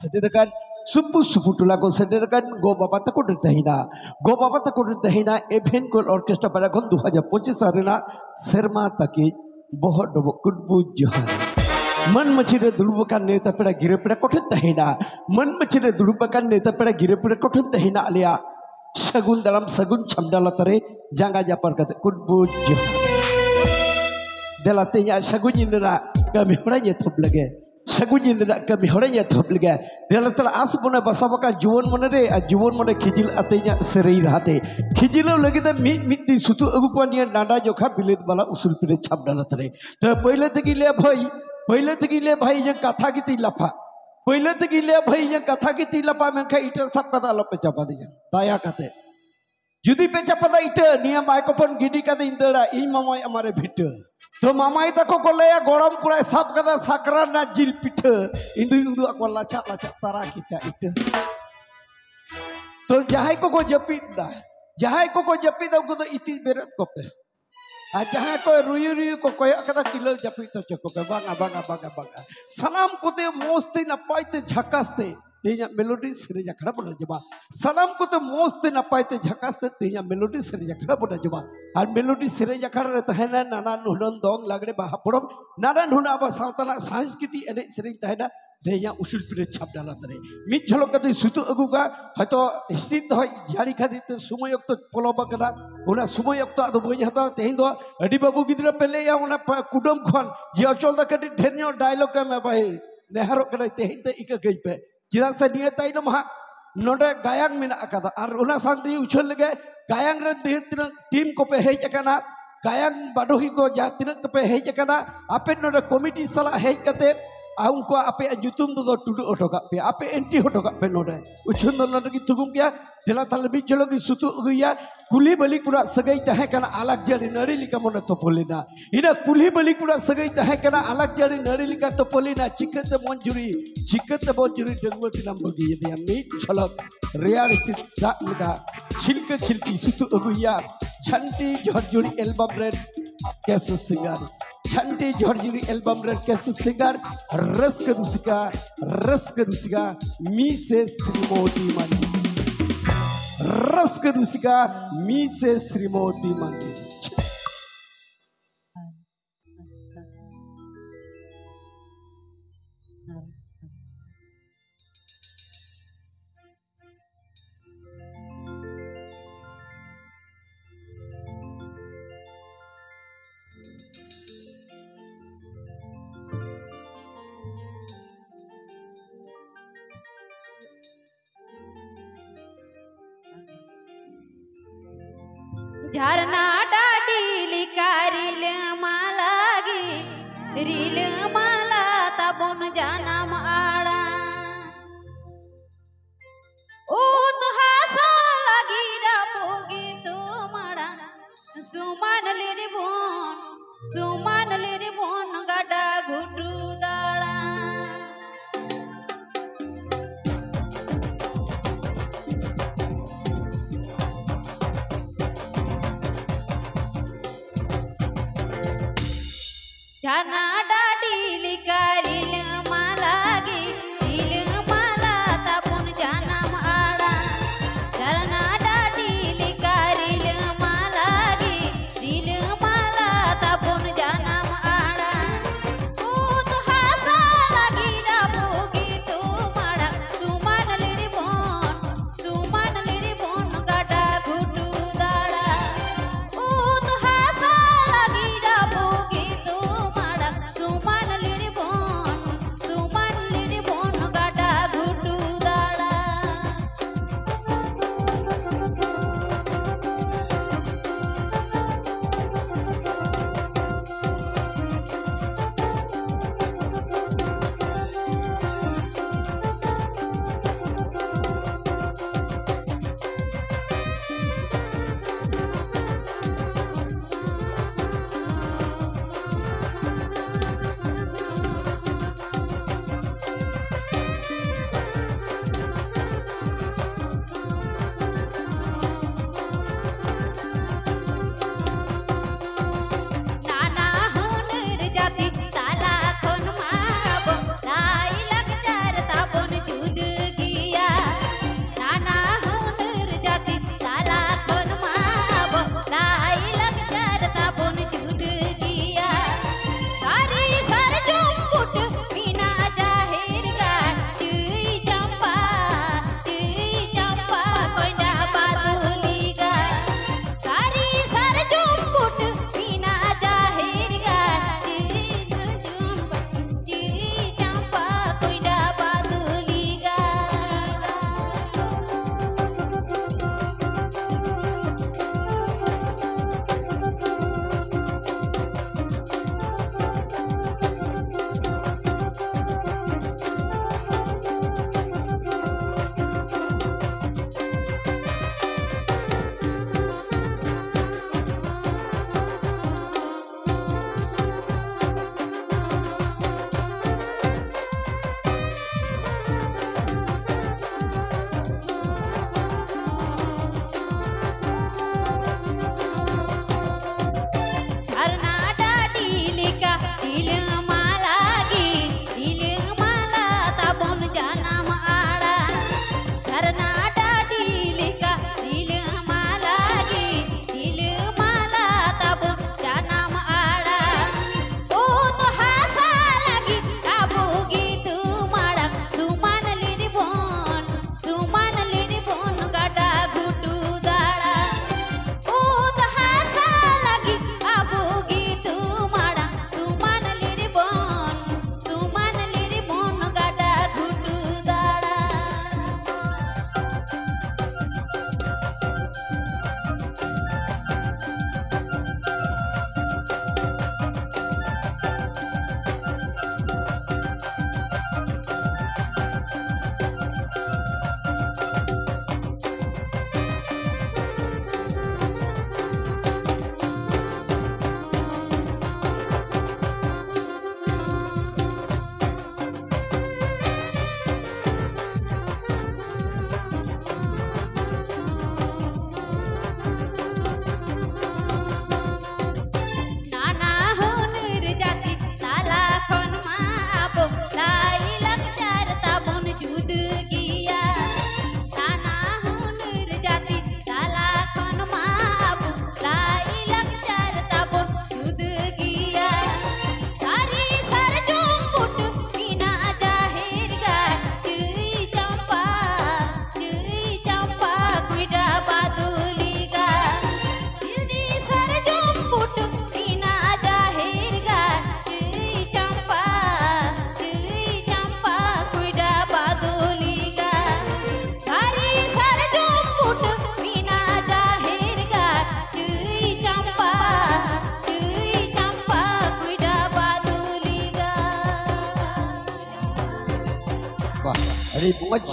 Sederakan supu tula ko sederakan go baba tako dertahina event ko orchestra pada kon 2025 arena serma taki bohot dobo kudbu johan मन मचिरे दुलुबकान नेता पेड़ा गिरे पेड़ा कोठन तहिना मन मचिरे दुलुबकान नेता पेड़ा गिरे पेड़ा कोठन तहिना आलिया सगुन dalam सगुन छमडाला तरे jangga japar kata kudbu johan delatenya सगुन indra kami horanya thop lage सगुन indra kami horanya thop lage delatala asbona basabaka juwon monere a juwon mone khijil atenya serei rahate khijilo lagi da mit di sutu agupania nada jokha bilet bala usul pire छमडाला तरे तो पहले तक ले भाई ये कथा की तिलफा पहले तक ले भाई ये कथा की तिलफा में खा इटर सब कथा लो पे चपा दिया ताया कहते जुदी पे चपा दा इटर निया माइक्रोफोन गिडी कहते इंदरा इन मामाई हमारे भिट तो मामाई तको को ले गरम कुड़ा सब कथा sakra ना जिल पिठ इंदु aku लाचा तारा खींचा इटर तो जहां को जपित दा उनको तो इति बेरत को पे जहाँ को रुई को कोया कदा किलो जपी तो चको पे बांगा सलाम को ते मोस्ते न पाइते झकास्ते तेया मेलोडी सरे जखड़ा बना जबा सलाम को ते मोस्ते न पाइते झकास्ते तेया मेलोडी सरे जखड़ा बना जबा और मेलोडी सरे जखड़ा रहता है ना नाना नुलन दोंग लागरे बाहा पुरम नाना नुना बा सावताला संस्कृति एने सरे तहना तेया उसूल पिरे छमडाला तरे मिट झलक कते सुतु अगुगा हयतो स्थित होय जारी खादिते समय अक्तो पलोबा करा उना समय अक्तो आदो बई हता तेहिं दो अडी बाबू गिदरा पेले या उना कुडम खन जे अचल दा कटी ढेरनियो डायलॉग के में भाई नेहरो करे तेहिं ते इका गई पे चिदा से निया ताइनो महा नोडे गायang मेना अकादा और उना सांति उछल लगे गायang रे देह तिना टीम को पे हेज अकाना गायang बाडोही को जा तिना को पे हेज अकाना आपे नोडे कमिटी सला हेज कते उनको आपे जुतुम दो टुडु ओटोका पे आपे एंटी ओटोका पे नोडे उछन दो नोडे की तुगुम क्या दिला तलबी चलो की सुतु गुया कुली बली कुड़ा सगई तहे कना अलग जड़ी नरी लिका मन तोपोलिना इना कुली बली कुड़ा सगई तहे कना अलग जड़ी नरी लिका तोपोलिना चिकते मंजूरी डंगवती नाम बगी ये मीट छलक रियलिटी दाक लिका छिलकी सुतु गुया छंटी झरझुरी एल्बम रे कैसे सिंगर छंटी झरझुरी एल्बम रे कैसे सिंगर रस के दुसिका मी से श्रीमती मानी रस के दुसिका मी से श्रीमती मानी झरना डाडीली कारिल मालागी रील माला तबन जाना माड़ा उत हासा लगी रपोगी तुम्हारा सुमान लेरी बोन गड़ा घुटू दाड़ा झरना डाडीली कारिल मालागी रील माला तबन जाना माड़ा झरना डाडीली कारिल मालागी रील माला तबन जाना माड़ा उत हासा लगी रपोगी तुम्हारा सुमान लेरी बोन गड़ा घुटू दाड़ा उत हासा लगी रपोगी Wah, adik buat